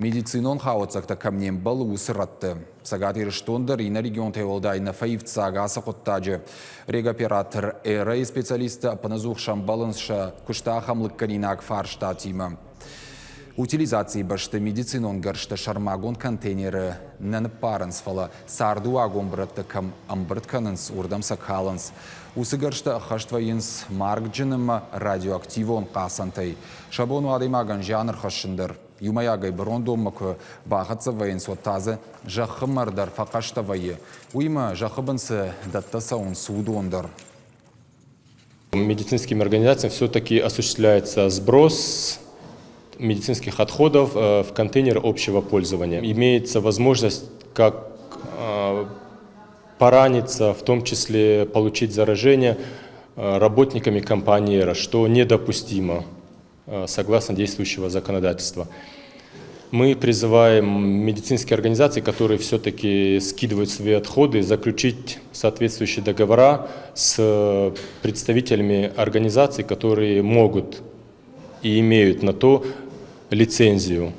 Медицинон хауатсакта камнем бал усыратты. Сагат ирштондыр ина регион теволдайна фаифт сагасы құттажы. Регоператор эрей специалисты апаназух шамбалынша күшта хамлык канинак фаршта тима. Утилизации башты медицинон гаршты шармагон контейнеры нәніп парынс фала сарду агон братты кам амбыртканынс урдам сакалынс. Усы гаршты ахаштвайынс марк джиным радиоактивон қасантай. Шабону адаймаган жанр хашындыр. Юмаягай брондоммакы бағытсы вайын соттазы жақымардар фақашта вайы. Уйма жақыбынсы даттаса он судуондар. Медицинскими организациями все-таки осуществляется сброс медицинских отходов в контейнер общего пользования. Имеется возможность как пораниться, в том числе получить заражение работниками компании, что недопустимо согласно действующего законодательства. Мы призываем медицинские организации, которые все-таки скидывают свои отходы, заключить соответствующие договора с представителями организаций, которые могут и имеют на то лицензию.